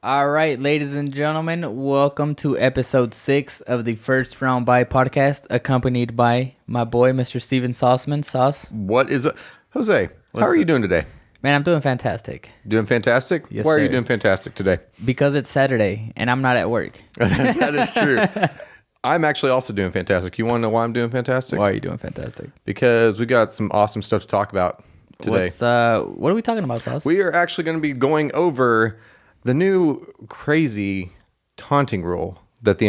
All right, ladies and gentlemen, welcome to episode 6 of the First Round Bye podcast, accompanied by my boy, Mr. Steven Sauceman. Sauce. What is it? Jose, how are you doing today? Man, I'm doing fantastic. Doing fantastic? Yes, Why are sir. you doing fantastic today? Because it's Saturday and I'm not at work. That is true. I'm actually also doing fantastic. You want to know why I'm doing fantastic? Why are you doing fantastic? Because we got some awesome stuff to talk about today. What are we talking about, Sauce? We are actually going to be going over the new crazy taunting rule that the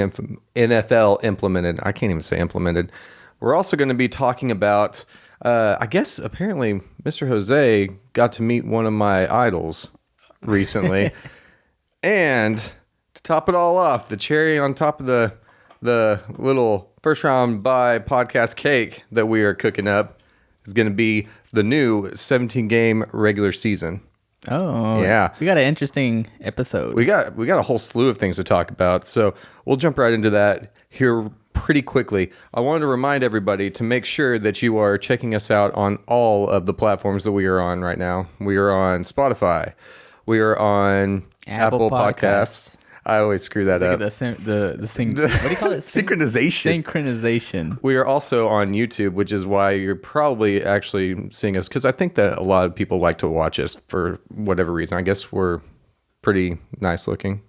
NFL implemented. I can't even say implemented. We're also going to be talking about, I guess, apparently, Mr. Jose got to meet one of my idols recently. And to top it all off, the cherry on top of the little first round bye podcast cake that we are cooking up is going to be the new 17-game regular season. Oh, yeah. We got an interesting episode. We got a whole slew of things to talk about, so we'll jump right into that here pretty quickly. I wanted to remind everybody to make sure that you are checking us out on all of the platforms that we are on right now. We are on Spotify. We are on Apple Podcasts. I always screw that up. Look at the what do you call it? Synchronization. We are also on YouTube, which is why you're probably actually seeing us, because I think that a lot of people like to watch us for whatever reason. I guess we're pretty nice looking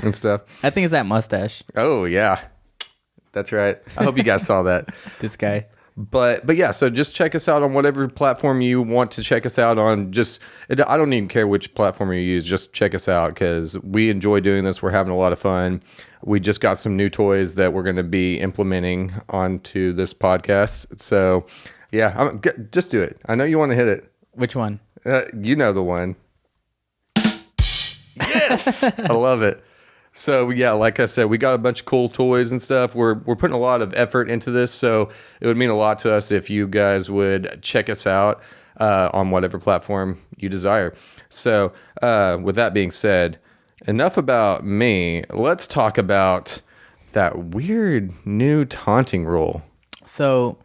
and stuff. I think it's that mustache. Oh, yeah. That's right. I hope you guys saw that. This guy. But yeah, so just check us out on whatever platform you want to check us out on. I don't even care which platform you use. Just check us out because we enjoy doing this. We're having a lot of fun. We just got some new toys that we're going to be implementing onto this podcast. So yeah, just do it. I know you want to hit it. Which one? You know the one. Yes, I love it. So yeah, like I said, we got a bunch of cool toys and stuff. We're putting a lot of effort into this, so it would mean a lot to us if you guys would check us out on whatever platform you desire. So with that being said, enough about me. Let's talk about that weird new taunting rule. So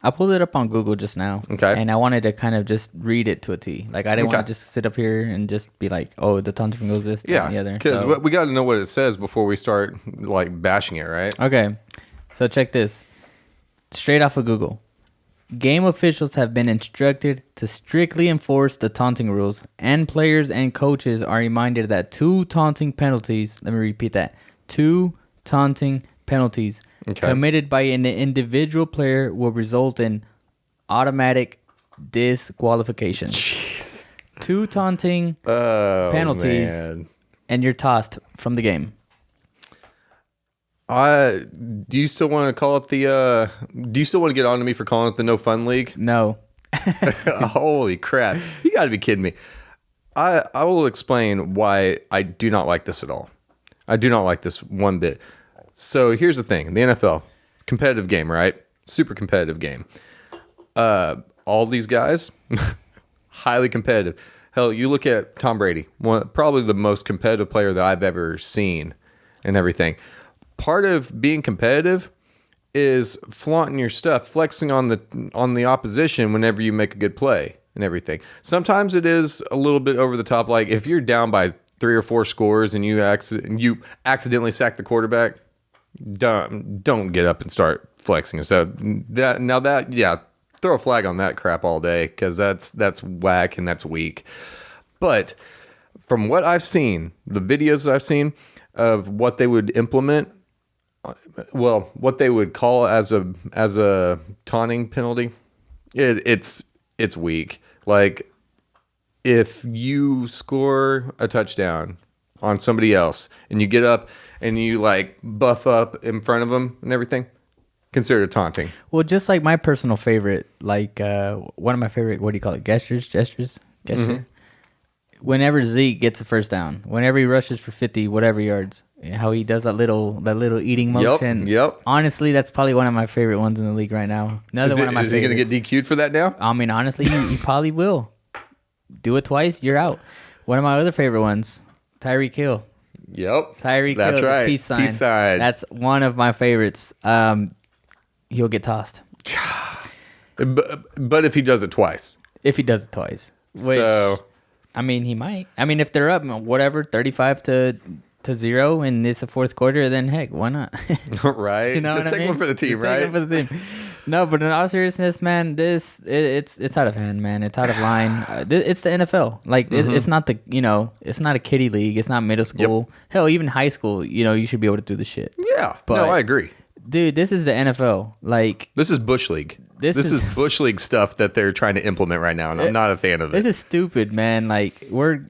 I pulled it up on Google just now. Okay. And I wanted to kind of just read it to a T. Like, I didn't want to just sit up here and just be like, oh, the taunting goes this, that, and the other. Because we got to know what it says before we start, like, bashing it, right? Okay. So check this. Straight off of Google. Game officials have been instructed to strictly enforce the taunting rules, and players and coaches are reminded that 2 taunting penalties, let me repeat that, 2 taunting penalties committed by an individual player will result in automatic disqualification. Jeez. 2 taunting penalties, and you're tossed from the game. Do you still want to call it the? Do you still want to get on to me for calling it the No Fun League? No. Holy crap! You got to be kidding me. I will explain why I do not like this at all. I do not like this one bit. So here's the thing: the NFL, competitive game, right? Super competitive game. All these guys, highly competitive. Hell, you look at Tom Brady, probably the most competitive player that I've ever seen, and everything. Part of being competitive is flaunting your stuff, flexing on the opposition whenever you make a good play and everything. Sometimes it is a little bit over the top. Like if you're down by 3 or 4 scores and you accidentally sack the quarterback, don't get up and start flexing. So throw a flag on that crap all day because that's whack and that's weak. But from what I've seen, the videos that I've seen of what they would implement, well, what they would call as a taunting penalty, it's weak. Like if you score a touchdown on somebody else and you get up and you like buff up in front of them and everything, consider it taunting. Well, just like my personal favorite, like one of my favorite, what do you call it? Gesture. Mm-hmm. Whenever Zeke gets a first down, whenever he rushes for 50 whatever yards, how he does that little eating motion. Yep. Honestly, that's probably one of my favorite ones in the league right now. Is he going to get DQ'd for that now? I mean, honestly, he probably will. Do it twice, you're out. One of my other favorite ones, Tyreek Hill. Yep. Tyreek Hill, that's right. Peace sign. Peace sign. That's one of my favorites. He'll get tossed. But if he does it twice. If he does it twice. Which, so I mean, he might. I mean, if they're up, whatever, 35-0, and it's the fourth quarter, then heck, why not? Right? You know Just what I take mean? one for the team, Just take right? one for the team. No, but in all seriousness, man, it's out of hand, man. It's out of line. It's the NFL. Like it's not the it's not a kiddie league. It's not middle school. Hell, even high school. You should be able to do the shit. Yeah. But No, I agree. dude, this is the NFL. Like This is Bush League. This This is- is Bush League stuff that they're trying to implement right now, and I'm not a fan of this it. is stupid, man. Like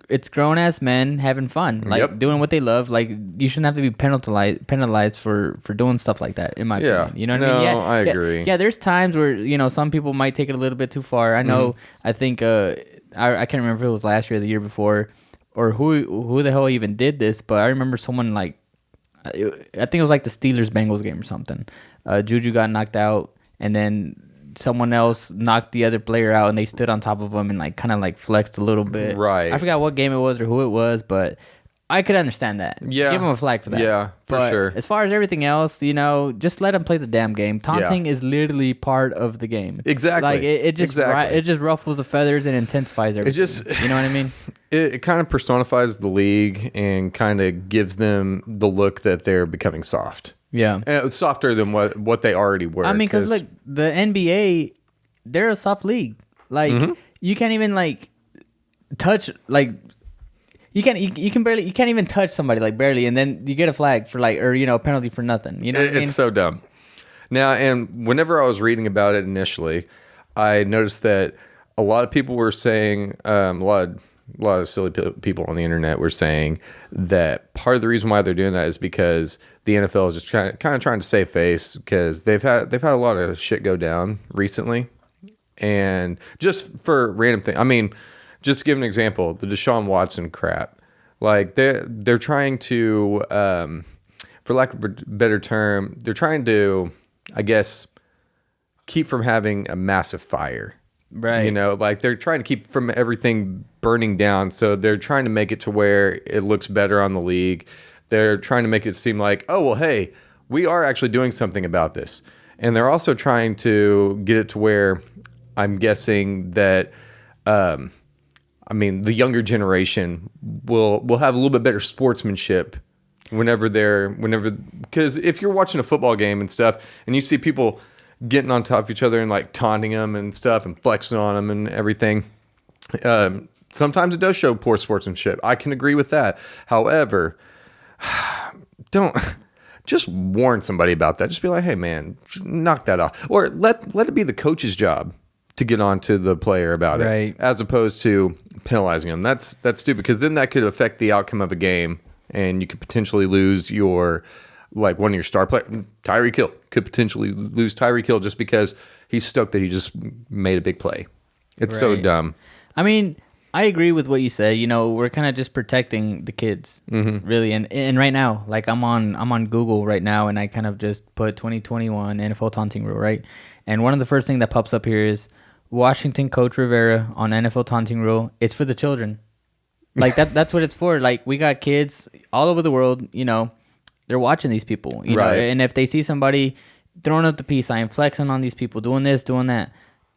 it's grown ass men having fun, like Yep. doing what they love. Like you shouldn't have to be penalized for doing stuff like that. In my Yeah. opinion, you know what I mean? No, I agree. Yeah, there's times where some people might take it a little bit too far. I know. I think I can't remember if it was last year or the year before, or who the hell even did this. But I remember someone like I think it was like the Steelers Bengals game or something. Juju got knocked out, and then someone else knocked the other player out, and they stood on top of him and like kind of like flexed a little bit. Right. I forgot what game it was or who it was, but I could understand that. Yeah. Give him a flag for that. Yeah, for But sure. as far as everything else, just let them play the damn game. Taunting is literally part of the game. Exactly. Like it just Exactly. it just ruffles the feathers and intensifies everything. just- you know what I mean? It kind of personifies the league and kind of gives them the look that they're becoming soft. Yeah. And it's softer than what they already were. I mean, because look, the NBA, they're a soft league. Like you can't even like touch like you can't even touch somebody like barely, and then you get a flag for like or a penalty for nothing. You know what I mean? It's so dumb. Now, and whenever I was reading about it initially, I noticed that a lot of people were saying a lot of silly people on the internet were saying that part of the reason why they're doing that is because the NFL is just kind of trying to save face because they've had a lot of shit go down recently, and just for random thing. I mean, just to give an example, the Deshaun Watson crap, like they're trying to, for lack of a better term, they're trying to, I guess, keep from having a massive fire. Right. Like they're trying to keep from everything burning down. So they're trying to make it to where it looks better on the league. They're trying to make it seem like, oh, well, hey, we are actually doing something about this. And they're also trying to get it to where I'm guessing that, the younger generation will have a little bit better sportsmanship because if you're watching a football game and stuff and you see people getting on top of each other and like taunting them and stuff and flexing on them and everything. Sometimes it does show poor sportsmanship. I can agree with that. However, don't just warn somebody about that. Just be like, hey man, knock that off. Or let it be the coach's job to get on to the player about Right. it as opposed to penalizing them. That's stupid because then that could affect the outcome of a game and you could potentially lose your like one of your star players. Tyreek Hill could potentially lose Tyreek Hill just because he's stoked that he just made a big play. It's so Right. dumb. I mean, I agree with what you said. We're kind of just protecting the kids, really. And right now, like I'm on Google right now, and I kind of just put 2021 NFL taunting rule, right? And one of the first thing that pops up here is Washington coach Rivera on NFL taunting rule. It's for the children. Like that's what it's for. Like we got kids all over the world, they're watching these people, you know, Right. and if they see somebody throwing up the peace sign, flexing on these people, doing this, doing that,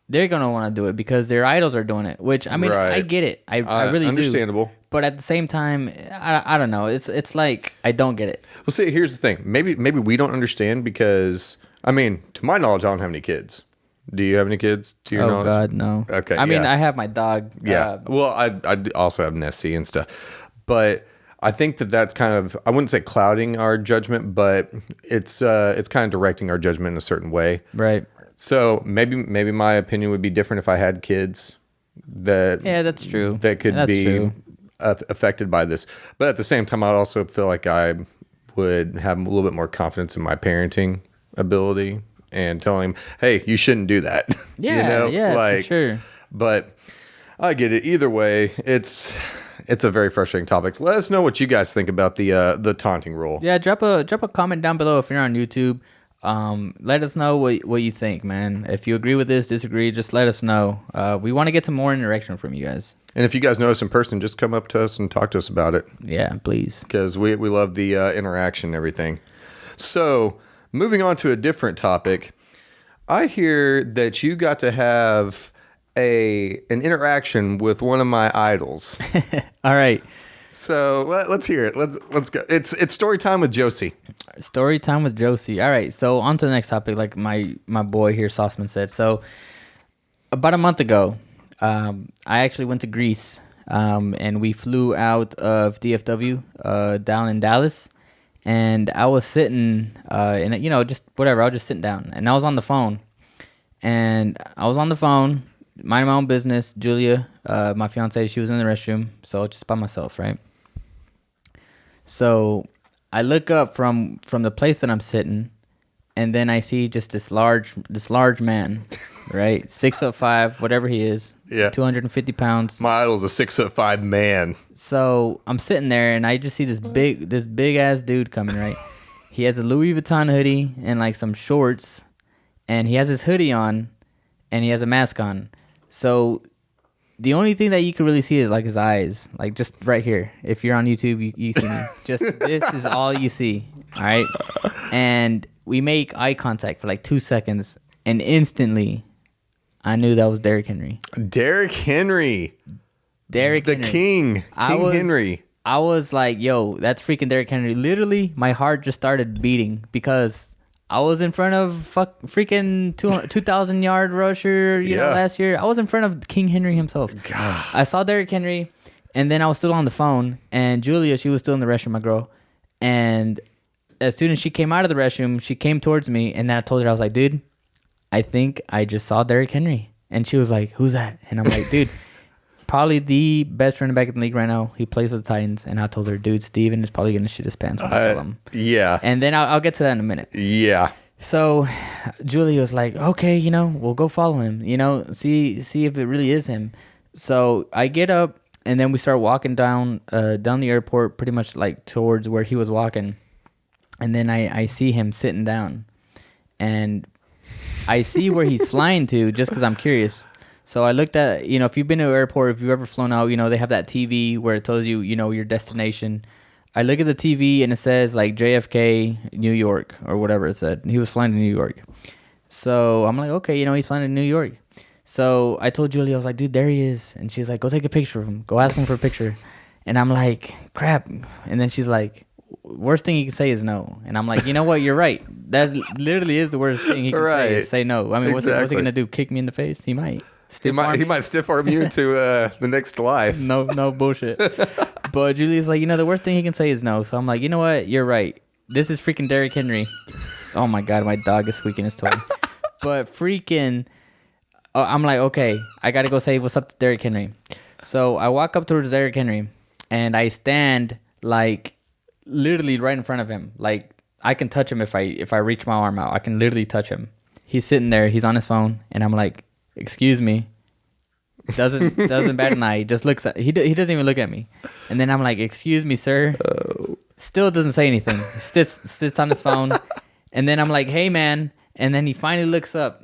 they're going to want to do it because their idols are doing it, which, I mean, Right. I get it. I really Understandable. do. But at the same time, I don't know. It's like, I don't get it. Well, see, here's the thing. Maybe we don't understand because, I mean, to my knowledge, I don't have any kids. Do you have any kids? To your Oh, knowledge? God, no. Okay, I mean, yeah. I have my dog. Yeah. Well, I also have Nessie and stuff. But I think that's kind of, I wouldn't say clouding our judgment, but it's kind of directing our judgment in a certain way. Right. So maybe my opinion would be different if I had kids Yeah, that's true. that could That's be true. affected by this. But at the same time, I'd also feel like I would have a little bit more confidence in my parenting ability and telling him, hey, you shouldn't do that. Yeah, yeah, for sure. But I get it. Either way, it's a very frustrating topic. Let us know what you guys think about the taunting rule. Yeah, drop a comment down below if you're on YouTube. Let us know what you think, man. If you agree with this, disagree, just let us know. We want to get some more interaction from you guys. And if you guys know us in person, just come up to us and talk to us about it. Yeah, please. Because we love the interaction and everything. So, moving on to a different topic, I hear that you got to have an interaction with one of my idols. All right. So let's hear it. Let's go. It's story time with Josie. Story time with Josie. All right. So on to the next topic, like my boy here, Sauceman, said. So about a month ago, I actually went to Greece, and we flew out of DFW down in Dallas, and I was sitting, just whatever. I was just sitting down, and I was on the phone, minding my own business. Julia, my fiance, she was in the restroom, so just by myself, right? So I look up from the place that I'm sitting, and then I see just this large man, right? 6'5", whatever he is, 250 pounds. My idol's a 6'5" man. So I'm sitting there, and I just see this big ass dude coming, right? He has a Louis Vuitton hoodie and like some shorts, and he has his hoodie on, and he has a mask on. So the only thing that you can really see is like his eyes, like just right here. If you're on YouTube, you see me. Just this is all you see. All right. And we make eye contact for like 2 seconds, and instantly I knew that was Derrick Henry. Derrick Henry. The King. Henry. I was like, yo, that's freaking Derrick Henry. Literally, my heart just started beating because I was in front of freaking 2,000 yard rusher, you know, last year. I was in front of King Henry himself. God. I saw Derrick Henry, and then I was still on the phone, and Julia, she was still in the restroom, my girl. And as soon as she came out of the restroom, she came towards me, and then I told her, I was like, dude, I think I just saw Derrick Henry. And she was like, who's that? And I'm like, dude, probably the best running back in the league right now. He plays with the Titans. And I told her, dude, Steven is probably going to shit his pants when I tell him. Yeah. And then I'll get to that in a minute. Yeah. So Julie was like, okay, we'll go follow him, see if it really is him. So I get up, and then we start walking down the airport, pretty much like towards where he was walking. And then I see him sitting down, and I see where he's flying to just because I'm curious. So I looked at, if you've been to an airport, if you've ever flown out, they have that TV where it tells you, your destination. I look at the TV, and it says like JFK, New York, or whatever it said. He was flying to New York. So I'm like, okay, he's flying to New York. So I told Julie, I was like, dude, there he is. And she's like, go take a picture of him. Go ask him for a picture. And I'm like, crap. And then she's like, worst thing he can say is no. And I'm like, you know what? You're right. That literally is the worst thing he can say is say no. I mean, what's he going to do? Kick me in the face? He might. He might stiff arm you to the next life. No bullshit. But Julie's like, the worst thing he can say is no. So I'm like, you know what? You're right. This is freaking Derrick Henry. Oh my God, my dog is squeaking his toy. But freaking, I'm like, okay, I got to go say what's up to Derrick Henry. So I walk up towards Derrick Henry, and I stand like literally right in front of him. Like I can touch him if I reach my arm out. I can literally touch him. He's sitting there. He's on his phone, and I'm like, excuse me. Doesn't bat an eye. He just looks at he doesn't even look at me. And then I'm like, excuse me, sir. Still doesn't say anything. Sits on his phone. And then I'm like, hey man. And then he finally looks up,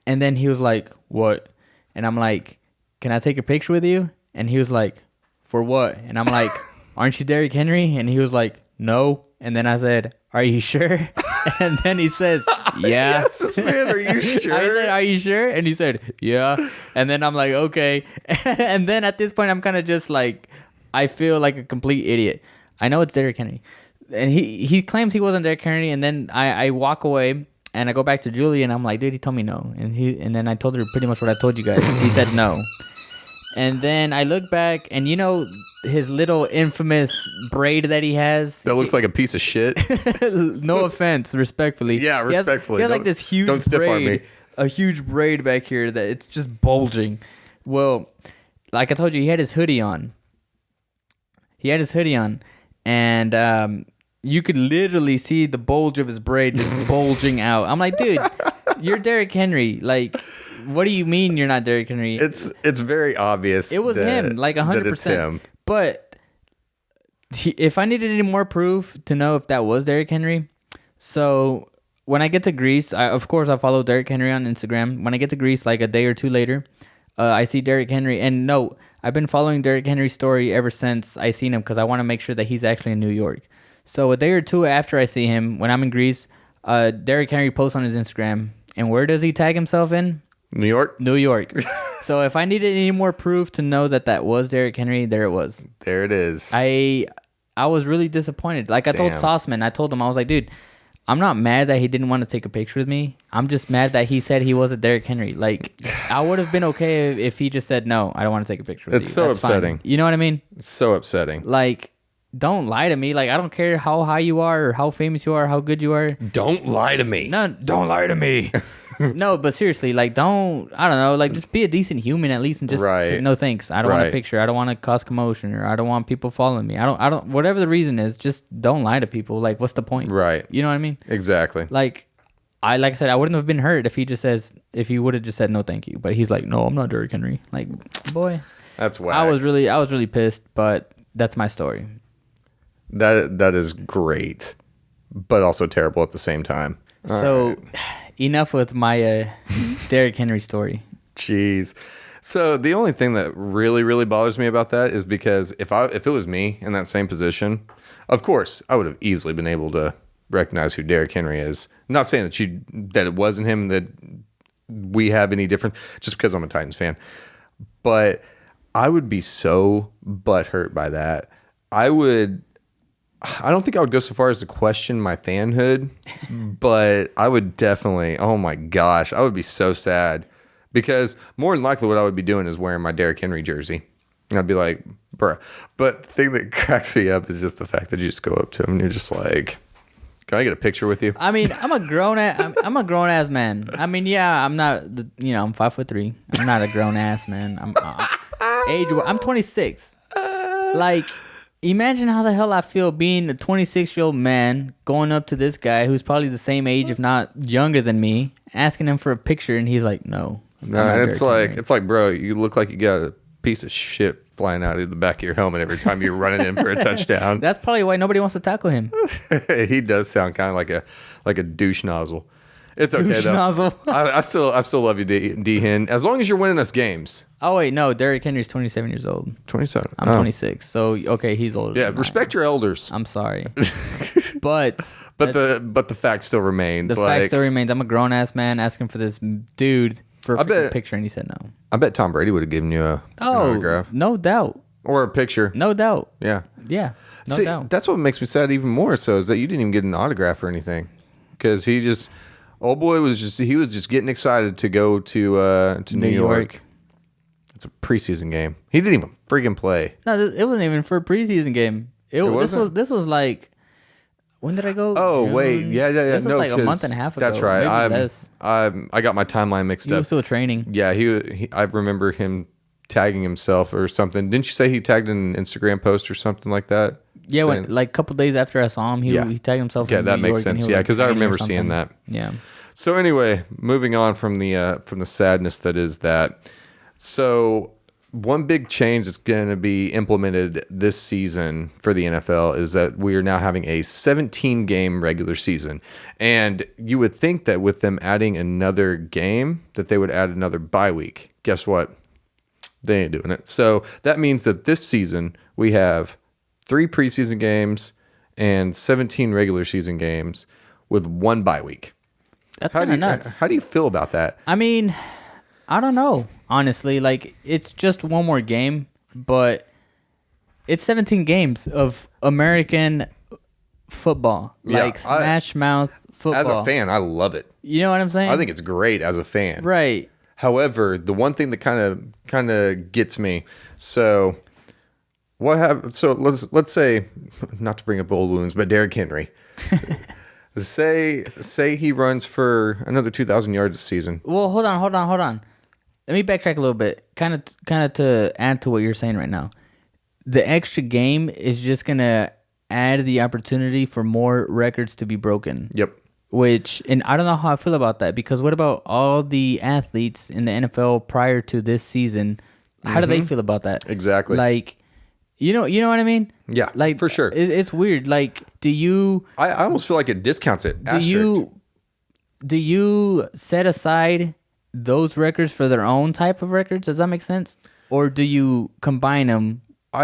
and then he was like, what? And I'm like, can I take a picture with you? And he was like, for what? And I'm like, aren't you Derrick Henry? And he was like, no. And then I said, are you sure? And then he says, yeah. Yes, man, are you sure? I said, are you sure? And he said, yeah. And then I'm like, okay. And then at this point, I'm kind of just like, I feel like a complete idiot. I know it's Derrick Henry. And he claims he wasn't Derrick Henry. And then I walk away, and I go back to Julie, and I'm like, dude, he told me no. And then I told her pretty much what I told you guys. He said no. And then I look back, and his little infamous braid that he has. That looks like a piece of shit. No offense, respectfully. Yeah, respectfully. He has like this huge don't stiff arm me. A huge braid back here that it's just bulging. Well, like I told you, he had his hoodie on. And you could literally see the bulge of his braid just bulging out. I'm like, dude, you're Derrick Henry. Like, what do you mean you're not Derrick Henry? It's very obvious. It was him, like 100%. It's him. But if I needed any more proof to know if that was Derrick Henry, so when I get to Greece, of course I follow Derrick Henry on Instagram. When I get to Greece, like a day or two later, I see Derrick Henry. And no, I've been following Derrick Henry's story ever since I seen him because I want to make sure that he's actually in New York. So a day or two after I see him, when I'm in Greece, Derrick Henry posts on his Instagram. And where does he tag himself in? New York? New York. So if I needed any more proof to know that that was Derrick Henry, there it was. There it is. I was really disappointed. Like I told Damn. Sauceman, I told him, I was like, dude, I'm not mad that he didn't want to take a picture with me. I'm just mad that he said he wasn't Derrick Henry. Like, I would have been okay if he just said, no, I don't want to take a picture with you. It's so That's fine. upsetting. You know what I mean? It's so upsetting. Like, don't lie to me. Like, I don't care how high you are or how famous you are, how good you are. Don't lie to me. No, don't lie to me. No, but seriously, like, I don't know, like, just be a decent human at least and just say, no thanks. I don't want a picture. I don't want to cause commotion, or I don't want people following me. I don't, whatever the reason is, just don't lie to people. Like, what's the point? Right. You know what I mean? Exactly. Like I said, I wouldn't have been hurt if he would have just said no thank you. But he's like, no, I'm not Derrick Henry. Like, boy. That's whack. I was really pissed, but that's my story. That is great, but also terrible at the same time. So enough with my Derrick Henry story. Jeez. So the only thing that really, really bothers me about that is because if it was me in that same position, of course I would have easily been able to recognize who Derrick Henry is. I'm not saying that it wasn't him, that we have any different, just because I'm a Titans fan. But I would be so butthurt by that. I don't think I would go so far as to question my fanhood, but I would definitely, oh my gosh, I would be so sad, because more than likely what I would be doing is wearing my Derrick Henry jersey. And I'd be like, bruh. But the thing that cracks me up is just the fact that you just go up to him and you're just like, can I get a picture with you? I mean, I'm a grown ass man. I mean, yeah, I'm not, I'm 5'3". I'm not a grown ass man. I'm 26. Like, imagine how the hell I feel being a 26-year-old man going up to this guy who's probably the same age, if not younger than me, asking him for a picture, and he's like, no. No, it's like, bro, you look like you got a piece of shit flying out of the back of your helmet every time you're running in for a touchdown. That's probably why nobody wants to tackle him. He does sound kind of like a douche nozzle. It's okay douche though. Nozzle. I still love you, D Hen, as long as you're winning us games. Oh wait, no, Derrick Henry's 27 years old. 27. I'm 26, so okay, he's older. Yeah, than respect your elders. I'm sorry, but the fact still remains. The fact still remains. I'm a grown ass man asking for this dude for a freaking picture, and he said no. I bet Tom Brady would have given you an autograph. No doubt. Or a picture. No doubt. Yeah. Yeah. No doubt. That's what makes me sad even more so, is that you didn't even get an autograph or anything. Because old boy was just getting excited to go to New York. It's a preseason game. He didn't even freaking play. No, it wasn't even for a preseason game. This was like, when did I go? Oh, June? wait. Yeah. This was like a month and a half ago. That's right. Maybe I got my timeline mixed up. He was still training. Yeah, I remember him tagging himself or something. Didn't you say he tagged an Instagram post or something like that? Yeah, like a couple days after I saw him, he tagged himself. Yeah, that makes sense. Yeah, because I remember seeing that. Yeah. So anyway, moving on from the sadness that is that. So one big change that's going to be implemented this season for the NFL is that we are now having a 17-game regular season. And you would think that with them adding another game, that they would add another bye week. Guess what? They ain't doing it. So that means that this season we have 3 preseason games and 17 regular season games with 1 bye week. That's kind of nuts. How do you feel about that? I mean, I don't know. Honestly, like, it's just one more game, but it's 17 games of American football. Yeah, like, smash mouth football. As a fan, I love it. You know what I'm saying? I think it's great as a fan. Right. However, the one thing that kind of gets me, so what happened? So let's say, not to bring up old wounds, but Derrick Henry. Say he runs for another 2,000 yards a season. Well, hold on. Let me backtrack a little bit. Kind of to add to what you're saying right now. The extra game is just gonna add the opportunity for more records to be broken. Yep. And I don't know how I feel about that, because what about all the athletes in the NFL prior to this season? How do they feel about that? Exactly. Like, you know what I mean? Yeah, like, for sure. It's weird. Like, do you? I almost feel like it discounts it. Do you set aside those records for their own type of records? Does that make sense? Or do you combine them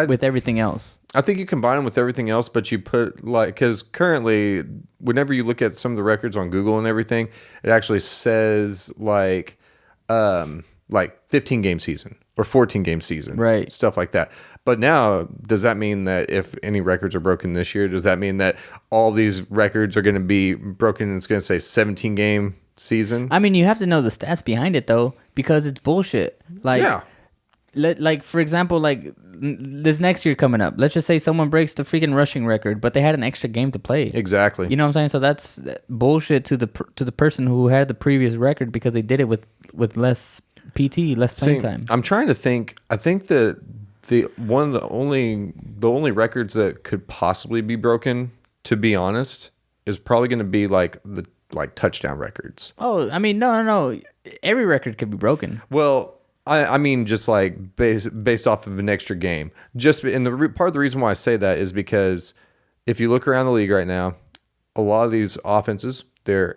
with everything else? I think you combine them with everything else, but you put, because currently, whenever you look at some of the records on Google and everything, it actually says like 15 game season or 14 game season, Right. Stuff like that. But now, does that mean that if any records are broken this year, does that mean that all these records are going to be broken and it's going to say 17 game season? I mean, you have to know the stats behind it though, because it's bullshit. Like, Yeah. like for example, like this next year coming up, let's just say someone breaks the freaking rushing record, but they had an extra game to play. Exactly. You know what I'm saying? So that's bullshit to the person who had the previous record because they did it with less PT, less playing time. I'm trying to think. I think that the only records that could possibly be broken, to be honest, is probably going to be like the touchdown records. Oh, I mean, no. Every record could be broken. Well, I mean, just like based off of an extra game. Just and part of the reason why I say that is because if you look around the league right now, a lot of these offenses they're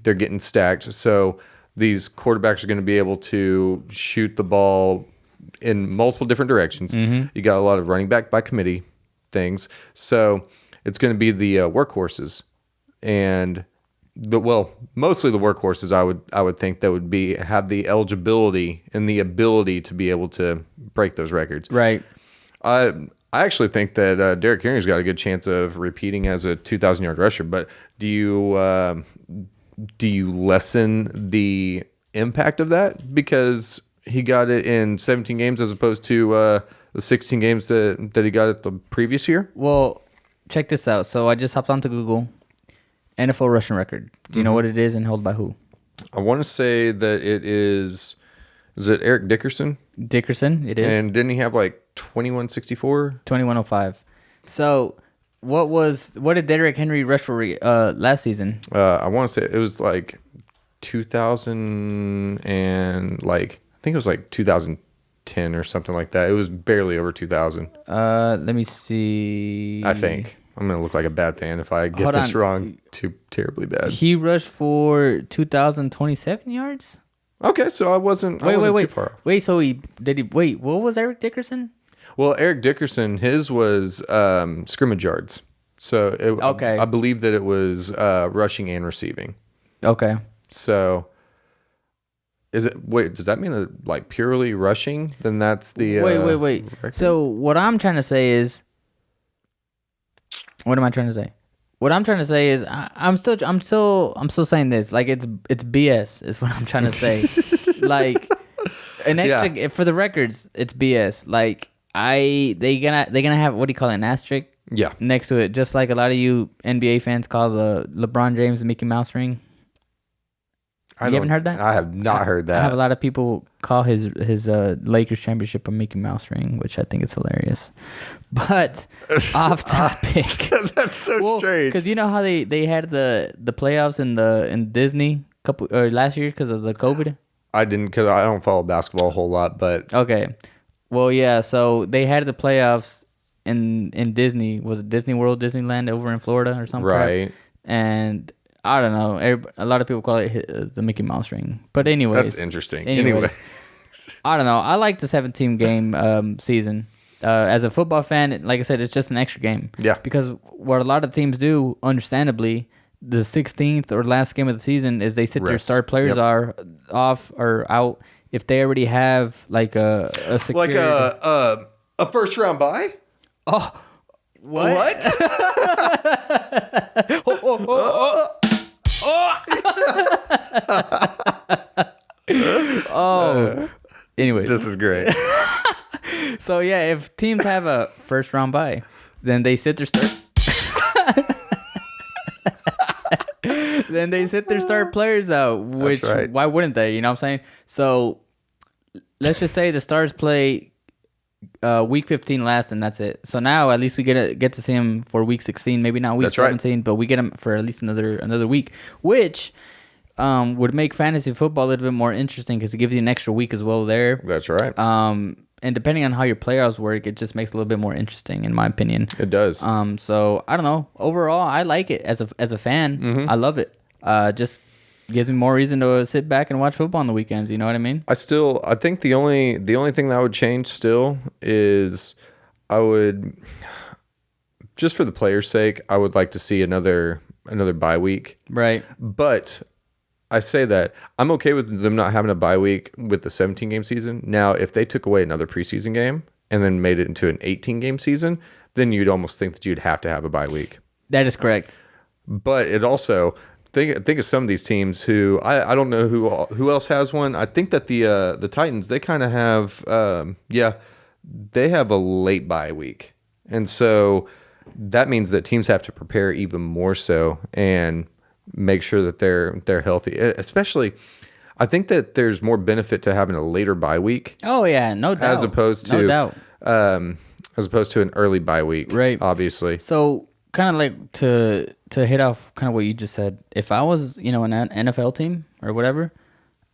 getting stacked. So these quarterbacks are going to be able to shoot the ball in multiple different directions. Mm-hmm. You got a lot of running back by committee things. So it's going to be the workhorses and mostly the workhorses. I would think that would have the eligibility and the ability to be able to break those records. Right. I actually think that Derrick Henry's got a good chance of repeating as a 2,000 yard rusher. But do you lessen the impact of that because he got it in 17 games as opposed to the 16 games that he got it the previous year? Well, check this out. So I just hopped onto Google. NFL rushing record. Do you know what it is and held by who? I want to say that it is it Eric Dickerson? Dickerson, it is. And didn't he have like 2164? 2105. So what did Derrick Henry rush for last season? I want to say it was like 2000 and like I think it was like 2010 or something like that. It was barely over 2000. Let me see. I think. I'm going to look like a bad fan if I get this wrong too terribly bad. He rushed for 2,027 yards? Okay, so I wasn't too far off. Wait, what was Eric Dickerson? Well, Eric Dickerson, his was scrimmage yards. So okay. I believe that it was rushing and receiving. Okay. So does that mean that like purely rushing? Then that's the wait. Record? So what I'm trying to say is what am I trying to say? What I'm trying to say is I'm still saying this. Like it's BS is what I'm trying to say. Like an extra for the records, it's BS. Like they gonna have what do you call it, an asterisk? Yeah. Next to it, just like a lot of you NBA fans call the LeBron James the Mickey Mouse ring. You haven't heard that? I have not heard that. I have a lot of people call his Lakers championship a Mickey Mouse ring, which I think is hilarious. But off topic. That's so strange. Because you know how they had the playoffs in Disney last year because of the COVID. I didn't because I don't follow basketball a whole lot, but okay. Well, yeah. So they had the playoffs in Disney. Was it Disney World, Disneyland over in Florida or something? Right. And I don't know. A lot of people call it the Mickey Mouse ring. But anyways. That's interesting. Anyway. I don't know. I like the 17 game season. As a football fan, like I said, it's just an extra game. Yeah. Because what a lot of teams do, understandably, the 16th or last game of the season is they sit their star players are off or out if they already have like a secured... Like a first round bye? Oh, what? Oh. Anyways. This is great. So yeah, if teams have a first round bye, then they sit their star players out, which why wouldn't they? You know what I'm saying? So let's just say the Stars play week 15 last, and that's it. So now at least we get to see him for week 16, maybe not week 17, but we get him for at least another week, which would make fantasy football a little bit more interesting because it gives you an extra week as well there. That's right. And depending on how your playoffs work, it just makes it a little bit more interesting, in my opinion. It does. So I don't know. Overall, I like it as a fan. Mm-hmm. I love it. Just gives me more reason to sit back and watch football on the weekends. You know what I mean? I think the only thing that I would change still is I would, just for the players' sake, I would like to see another bye week. Right. But I say that I'm okay with them not having a bye week with the 17 game season. Now, if they took away another preseason game and then made it into an 18 game season, then you'd almost think that you'd have to have a bye week. That is correct. But it also think of some of these teams who I don't know who else has one. I think that the Titans, they kind of have they have a late bye week, and so that means that teams have to prepare even more so and make sure that they're healthy. Especially, I think that there's more benefit to having a later bye week. Oh yeah, no doubt. As opposed to an early bye week, right? Obviously. So kind of like to hit off kind of what you just said. If I was an NFL team or whatever,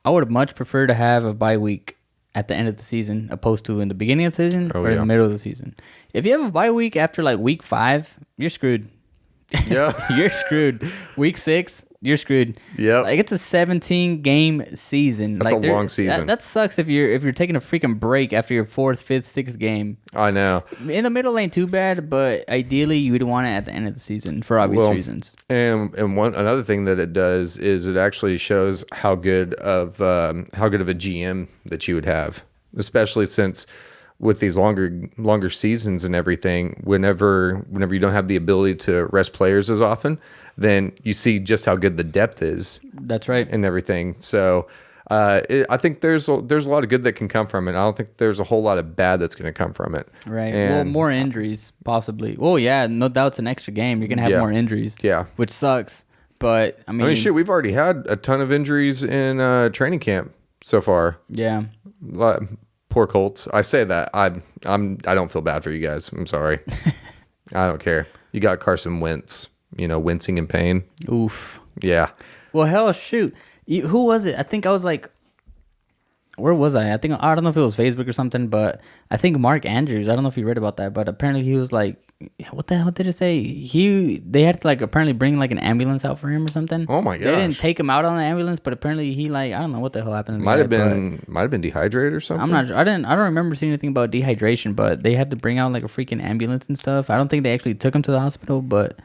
I would much prefer to have a bye week at the end of the season opposed to in the beginning of the season or in the middle of the season. If you have a bye week after like week 5, you're screwed. Yeah. You're screwed. Week 6, you're screwed. Yeah. Like it's a 17 game season. That's like, a long season. That sucks if you're taking a freaking break after your 4th, 5th, 6th game. I know. In the middle ain't too bad, but ideally you would want it at the end of the season for obvious reasons. And another thing that it does is it actually shows how good of a GM that you would have, especially since with these longer seasons and everything, whenever you don't have the ability to rest players as often, then you see just how good the depth is. That's right. And everything. So I think there's a lot of good that can come from it. I don't think there's a whole lot of bad that's going to come from it. Right. Well, more injuries possibly. Well, yeah, no doubt it's an extra game. You're going to have more injuries. Yeah. Which sucks. But I mean, shit, we've already had a ton of injuries in training camp so far. Yeah. Poor Colts. I say that I don't feel bad for you guys. I'm sorry. I don't care. You got Carson Wentz, wincing in pain. Oof. Yeah. Well, hell, shoot. Who was it? I think I was like, where was I? I don't know if it was Facebook or something, but I think Mark Andrews. I don't know if you read about that, but apparently he was like, what the hell did it say? They had to like apparently bring like an ambulance out for him or something. Oh my gosh. They didn't take him out on the ambulance, but apparently he I don't know what the hell happened. Might have been dehydrated or something. I'm not sure. I don't remember seeing anything about dehydration, but they had to bring out like a freaking ambulance and stuff. I don't think they actually took him to the hospital, but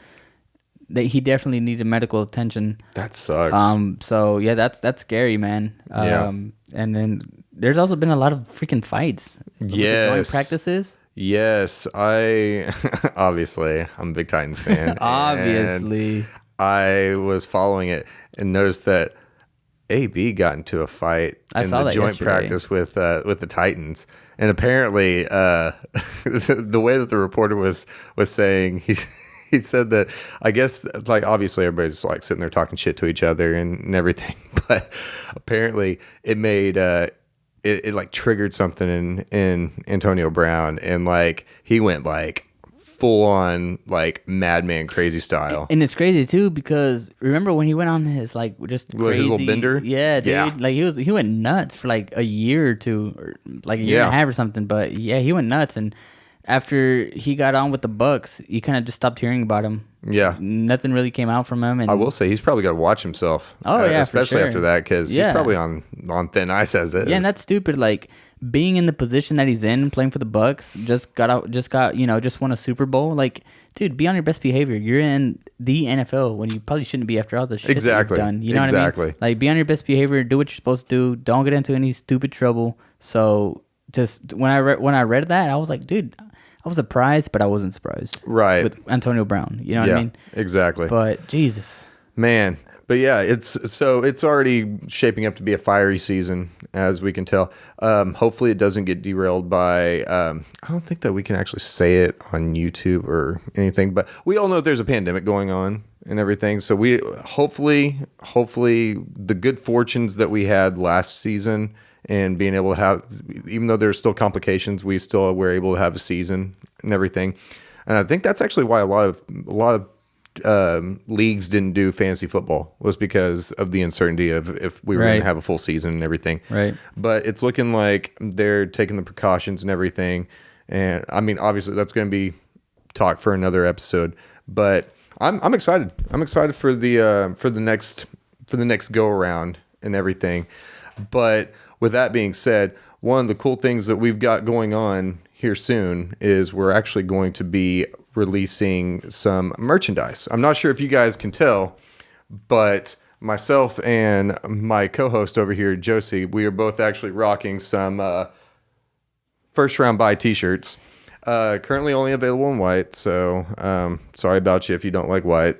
he definitely needed medical attention. That sucks. So yeah, that's scary, man. Yeah. And then there's also been a lot of freaking fights. Yes. Joint practices. Yes, obviously I'm a big Titans fan. Obviously. I was following it and noticed that AB got into a fight in the joint practice with the Titans, and apparently the way that the reporter was saying he said that, I guess, like, obviously everybody's like sitting there talking shit to each other and everything, but apparently it made it like triggered something in Antonio Brown, and like he went like full on like madman crazy style. And it's crazy too, because remember when he went on his like just crazy his little bender? Yeah, dude. Yeah. Like he went nuts for like a year or two, or like a year and a half or something. But yeah, he went nuts, and after he got on with the Bucks, you kind of just stopped hearing about him. Yeah, nothing really came out from him. And I will say he's probably got to watch himself. Oh yeah, especially for sure. After that, because he's probably on thin ice as is. Yeah, and that's stupid. Like being in the position that he's in, playing for the Bucks, just won a Super Bowl. Like, dude, be on your best behavior. You're in the NFL when you probably shouldn't be after all the shit that you've done. You know what I mean? Like, be on your best behavior. Do what you're supposed to do. Don't get into any stupid trouble. So, just when I read that, I was like, dude. I was surprised, but I wasn't surprised. Right. With Antonio Brown. You know what I mean? Exactly. But Jesus. Man. But yeah, it's already shaping up to be a fiery season, as we can tell. Hopefully it doesn't get derailed by I don't think that we can actually say it on YouTube or anything, but we all know there's a pandemic going on and everything. So we hopefully the good fortunes that we had last season, and being able to have, even though there's still complications, we still were able to have a season and everything. And I think that's actually why a lot of leagues didn't do fantasy football, was because of the uncertainty of if we were going to have a full season and everything. Right. But it's looking like they're taking the precautions and everything. And I mean, obviously that's going to be talk for another episode, but I'm excited. I'm excited for the next go around and everything. But with that being said, one of the cool things that we've got going on here soon is we're actually going to be releasing some merchandise. I'm not sure if you guys can tell, but myself and my co-host over here, Josie, we are both actually rocking some first round buy t-shirts. Currently only available in white, so sorry about you if you don't like white.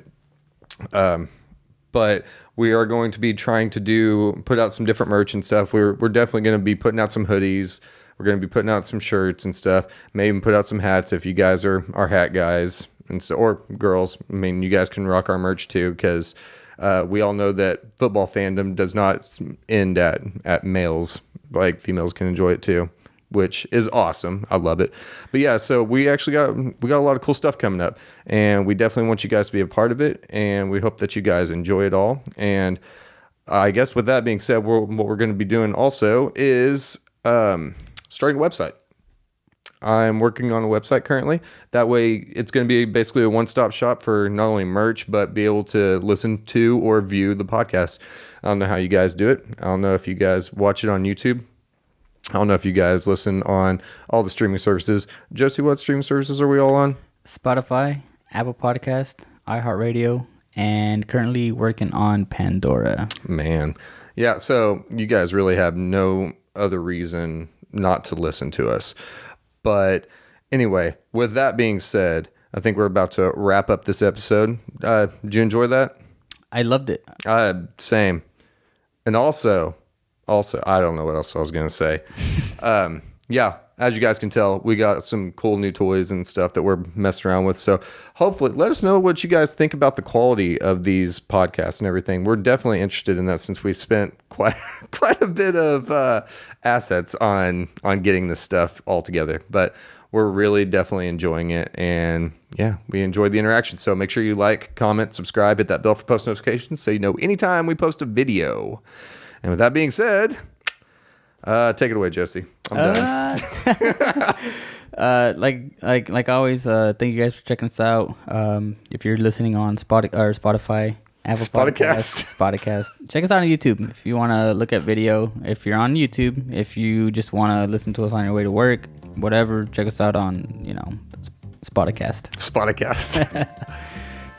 But we are going to be trying to put out some different merch and stuff. We're definitely going to be putting out some hoodies. We're going to be putting out some shirts and stuff. Maybe even put out some hats if you guys are hat guys and so, or girls. I mean, you guys can rock our merch too, because we all know that football fandom does not end at males. Like, females can enjoy it too, which is awesome. I love it. But yeah, so we got a lot of cool stuff coming up, and we definitely want you guys to be a part of it, and we hope that you guys enjoy it all. And I guess with that being said, what we're going to be doing also is starting a website. I'm working on a website currently. That way, it's going to be basically a one-stop shop for not only merch, but be able to listen to or view the podcast. I don't know how you guys do it. I don't know if you guys watch it on YouTube. I don't know if you guys listen on all the streaming services. Josie, what streaming services are we all on? Spotify, Apple Podcast, iHeartRadio, and currently working on Pandora. Man. Yeah, so you guys really have no other reason not to listen to us. But anyway, with that being said, I think we're about to wrap up this episode. Did you enjoy that? I loved it. Same. And also, I don't know what else I was going to say. Yeah, as you guys can tell, we got some cool new toys and stuff that we're messing around with. So hopefully, let us know what you guys think about the quality of these podcasts and everything. We're definitely interested in that, since we spent quite a bit of assets on getting this stuff all together. But we're really definitely enjoying it. And yeah, we enjoyed the interaction. So make sure you like, comment, subscribe, hit that bell for post notifications so you know anytime we post a video. And with that being said, take it away, Jesse. I'm done. Like always, thank you guys for checking us out. If you're listening on Spotify, Apple Podcast, check us out on YouTube if you want to look at video. If you're on YouTube, if you just want to listen to us on your way to work, whatever, check us out on Spoticast.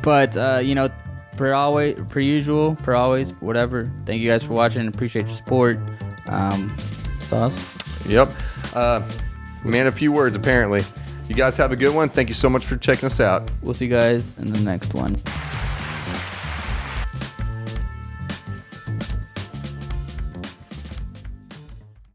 But per usual, whatever. Thank you guys for watching. Appreciate your support. Sauce. Yep. Man, a few words apparently. You guys have a good one. Thank you so much for checking us out. We'll see you guys in the next one.